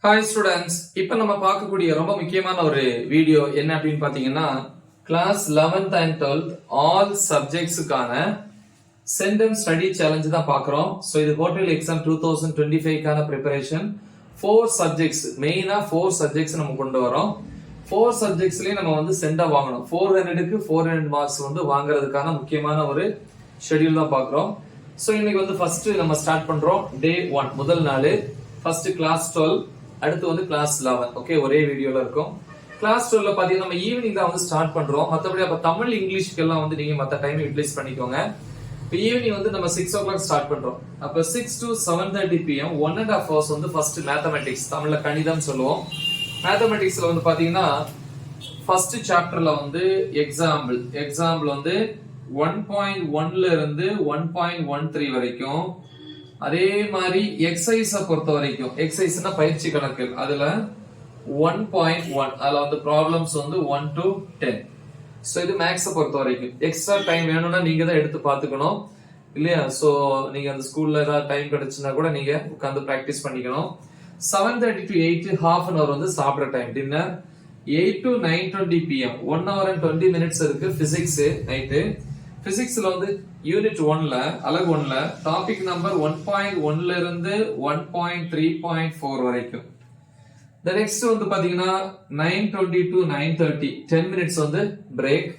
Hi students, இப்போ நம்ம பார்க்கக்கூடிய ரொம்ப முக்கியமான ஒரு வீடியோ என்ன அப்படின்னு பார்த்தீங்கன்னா class 11th and 12th all சப்ஜெக்ட்ஸுக்கான சென்டென்ஸ் ஸ்டடி சேலஞ்ச் தான் பார்க்குறோம். ஸோ இது குவார்டர்லி எக்ஸாம் 2025க்கான ப்ரிப்பரேஷன். 4 சப்ஜெக்ட்ஸ் மெயினாக 4 சப்ஜெக்ட்ஸ் நம்ம கொண்டு வரோம். 4 சப்ஜெக்ட்ஸ்லேயும் நம்ம வந்து சென்டா வாங்கணும். 400க்கு 400 மார்க்ஸ் வந்து வாங்குறதுக்கான முக்கியமான ஒரு ஷெடியூல் தான் பார்க்குறோம். ஸோ இன்னைக்கு வந்து ஃபர்ஸ்ட் நம்ம ஸ்டார்ட் பண்றோம். டே 1 முதல் நாள் ஃபர்ஸ்ட் கிளாஸ் 12, அடுத்து வந்து கிளாஸ் 11. ஓகே, ஒரே வீடியோல இருக்கும். கிளாஸ் 12ல பாத்தீங்கன்னா நம்ம ஈவினிங் தான் வந்து ஸ்டார்ட் பண்றோம். மத்தபடி அப்ப தமிழ் இங்கிலீஷ்க்கு எல்லாம் வந்து நீங்க மத்த டைம் யூட்டிலைஸ் பண்ணிக்கோங்க. இப்போ ஈவினிங் வந்து நம்ம 6 o'clock ஸ்டார்ட் பண்றோம். அப்ப 6 to 7:30 PM 1.5 hours வந்து ஃபர்ஸ்ட் மேத்தமெட்டிக்ஸ், தமிழ்ல கணிதம் சொல்லுவோம். மேத்தமெட்டிக்ஸ்ல வந்து பாத்தீங்கன்னா ஃபர்ஸ்ட் சாப்டர்ல வந்து எக்ஸாம்பிள் வந்து 1.1ல இருந்து 1.13 வரைக்கும். அதே மாதிரி எக்ஸசைஸ பொறுத்த வரைக்கும், எக்ஸசைஸ்னா பயிற்சி கணக்கு, அதுல 1.1 அதுல வந்து ப்ராப்ளம்ஸ் வந்து 1 to 10. சோ இது மேக்ஸ பொறுத்த வரைக்கும். எக்ஸ்ட்ரா டைம் வேணும்னா நீங்க தான் எடுத்து பாத்துக்கணும் இல்லையா? சோ நீங்க அந்த ஸ்கூல்ல ஏதாவது டைம் கிடைச்சுன்னா கூட நீங்க உட்கார்ந்து பிராக்டிஸ் பண்ணிக்கணும். 7:30 to 8 half an hour வந்து சாப்பிட்ற time dinner. 8 to 9:20 PM 1 hour and 20 minutes இருக்கு பிசிக்ஸ் நைட்டு. பிசிக்ஸ்ல வந்து யூனிட் 1ல அலகு 1ல டாபிக் நம்பர் 1.1ல இருந்து 1.3.4 வரைக்கும். The next வந்து பாத்தீங்கன்னா 9:20 to 9:30 10 minutes வந்து பிரேக்.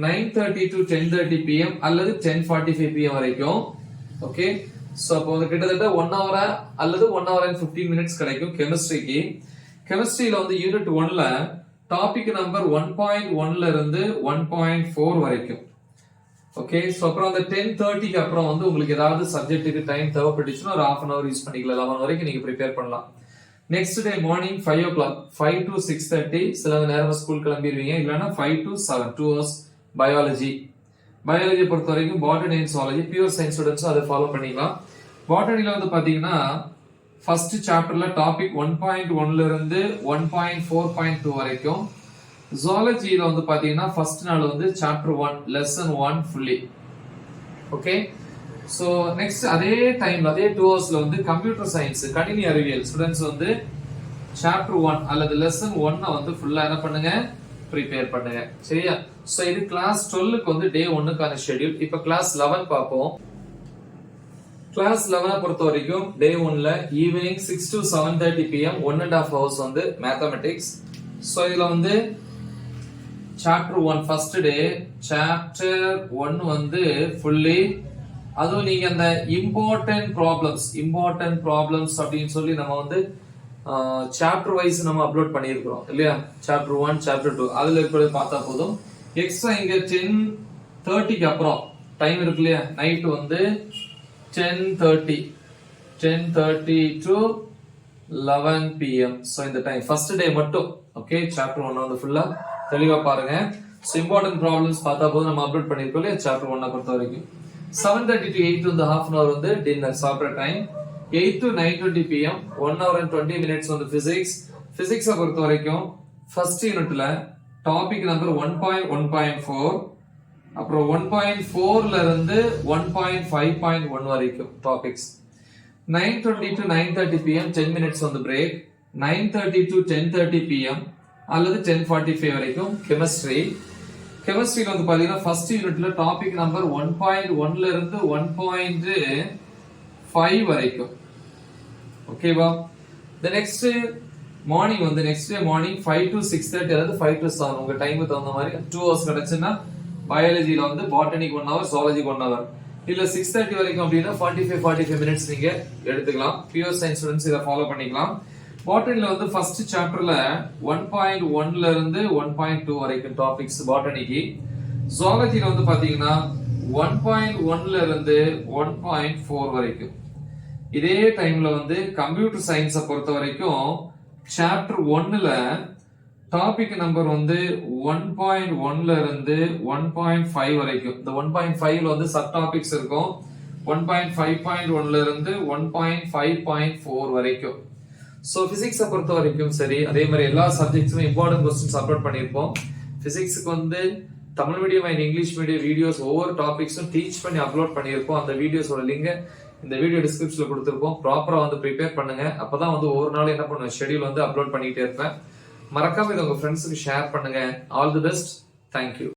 9:30 to 10:30 PM அல்லது 10:45 PM வரைக்கும். ஓகே, சோ அப்போ வந்து கிட்டத்தட்ட 1 hour அல்லது 1 hour and 15 minutes கிடைக்கும் கெமிஸ்ட்ரிக்கு. கெமிஸ்ட்ரியில வந்து யூனிட் 1ல டாபிக் நம்பர் 1.1ல இருந்து 1.4 வரைக்கும். ஓகே, சோ அப்புறம் அந்த 10:30க்கு அப்புறம் வந்து உங்களுக்கு ஏதாவது சப்ஜெக்ட்டுக்கு டைம் தேவைப்பட்டுச்சுன்னா ஒரு half an hour யூஸ் பண்ணிக்கலாம். 11 வரைக்கும் நீங்க ப்ரிப்பேர் பண்ணலாம். Next day morning 5 o'clock 5 to 6:30 சில நேரம் ஸ்கூல் கிளம்பிடுவீங்க, இல்லைன்னா 5 to 7 2 hours பயாலஜி பொறுத்த வரைக்கும் botany and zoology pure science ஸ்டூடெண்ட்ஸும் அதை ஃபாலோ பண்ணிக்கலாம். பாட்டனில வந்து பாத்தீங்கன்னா ஃபர்ஸ்ட் சாப்டர்ல டாபிக் 1.1ல இருந்து 1.4.2 வரைக்கும். ஜூவாலஜில வந்து பாத்தீங்கன்னா ஃபர்ஸ்ட் நாள் வந்து chapter 1 lesson 1 fully. Okay, so next அதே டைம்ல அதே 2 ஹவர்ஸ்ல வந்து கம்ப்யூட்டர் சயின்ஸ் கணினி அறிவியல் ஸ்டூடெண்ட்ஸ் வந்து சாப்டர் 1 அல்லது லெசன் 1 வந்து ஃபுல்லா என்ன பண்ணுங்க, ப்ரிப்பேர் பண்ணுங்க. சரியா? சோ இது கிளாஸ் 12க்கு வந்து டே 1க்கான ஷெட்யூல். இப்போ கிளாஸ் 11 பாப்போம். கிளாஸ் 11 பொறுத்த வரைக்கும் டே 1ல ஈவினிங் 6 to 7:30 PM 1.5 hours வந்து மேத்தமெட்டிக்ஸ். சோ இதுல வந்து சாப்டர் 1 ஃபர்ஸ்ட் டே சாப்டர் 1 வந்து ஃபுல்லி, அதுவும் நீங்க அந்த இம்பார்ட்டன்ட் ப்ராப்ளம்ஸ் அப்படின்னு சொல்லி நம்ம வந்து சாப்டர் வைஸ் நம்ம அப்லோட் பண்ணியிருக்கிறோம் இல்லையா? சாப்டர் 1 சாப்டர் 2 அதுல இருக்கிறத பார்த்தா போதும். எக்ஸ்ட்ரா இங்க 10:30க்கு அப்புறம் டைம் இருக்கு இல்லையா? நைட் வந்து 10:30 to 11 PM. சோ இந்த டைம் ஃபர்ஸ்ட் டே மட்டும். ஓகே, சாப்டர் 1 வந்து ஃபுல்லா தெளிவா பாருங்க. சோ இம்பார்ட்டன்ட் ப்ராப்ளம்ஸ் பார்த்தா போதும் நம்ம அப்லோட் பண்ணிருக்கோம் இல்லையா? சாப்டர் 1 பொறுத்த வரைக்கும் 7:30 to 8 வந்து half an hour வந்து டின்னர் சாப்பிட்ற time. 8 to 9:20 PM 1 hour and 20 minutes வந்து பிசிக்ஸ பொறுத்த வரைக்கும் ஃபர்ஸ்ட் யூனிட்ல டாபிக் நம்பர் 1.1.4 அப்புறம் 1.4ல இருந்து 1.5.1 வரைக்கும் டாபிக்ஸ். 9:20 to 9:30 PM 10 minutes வந்து பிரேக். 9:30 to 10:30 PM அல்லது 10:45 வரைக்கும் கெமிஸ்ட்ரியில வந்து பாத்தீங்கன்னா ஃபர்ஸ்ட் யூனிட்ல டாபிக் நம்பர் 1.1ல இருந்து 1.5 வரைக்கும். ஓகேவா? the next மார்னிங் வந்து நெக்ஸ்ட் டே மார்னிங் 5 to 6:30 அதாவது 5 to 7 உங்க டைமுக்கு தகுந்த மாதிரி 2 hours கிடைச்சுன்னா பயாலஜில வந்து பாட்டனிக்கு 1 hour ஜூவாலஜிக்கு 1 hour, இல்ல 6:30 வரைக்கும் அப்படின்னா 45 மினிட்ஸ் நீங்க எடுத்துக்கலாம். பியூர் சயின்ஸ் ஸ்டூடெண்ட்ஸ் இதை ஃபாலோ பண்ணிக்கலாம். பாட்டனில வந்து ஃபர்ஸ்ட் சாப்டர்ல 1.1ல இருந்து 1.2 வரைக்கும் டாபிக்ஸ் பாட்டனிக்கு. ஜூவாலஜில வந்து பாத்தீங்கன்னா 1.1ல இருந்து 1.4 வரைக்கும். இதே டைம்ல வந்து கம்ப்யூட்டர் சயின்ஸை பொறுத்த வரைக்கும் சாப்டர் 1ல டாபிக் நம்பர் வந்து 1.1ல இருந்து 1.5 வரைக்கும். இந்த 1.5ல வந்து சப் டாபிக்ஸ் இருக்கும். 1.5.1ல இருந்து 1.5.4 வரைக்கும். சோ பிசிக்ஸ பொறுத்த வரைக்கும் சரி, அதே மாதிரி எல்லா சப்ஜெக்ட்ஸுமே இம்பார்ட்டன்ட் क्वेश्चंस அப்லோட் பண்ணிருப்போம். பிசிக்ஸ்க்கு வந்து Tamil medium and English medium videos ஒவ்வொரு டாபிக்ஸும் டீச் பண்ணி அப்லோட் பண்ணியிருப்போம். அந்த வீடியோஸோட லிங்க் இந்த வீடியோ டிஸ்கிரிப்ஷன்ல கொடுத்துருப்போம். ப்ராப்பரா வந்து ப்ரிப்பேர் பண்ணுங்க. அப்பதான் வந்து ஒவ்வொரு நாளும் என்ன பண்ணுவேன், ஷெட்யூல் வந்து அப்லோட் பண்ணிட்டே இருப்பேன். மறக்காம இதை உங்க ஃப்ரெண்ட்ஸுக்கு ஷேர் பண்ணுங்க. All the best. தேங்க்யூ.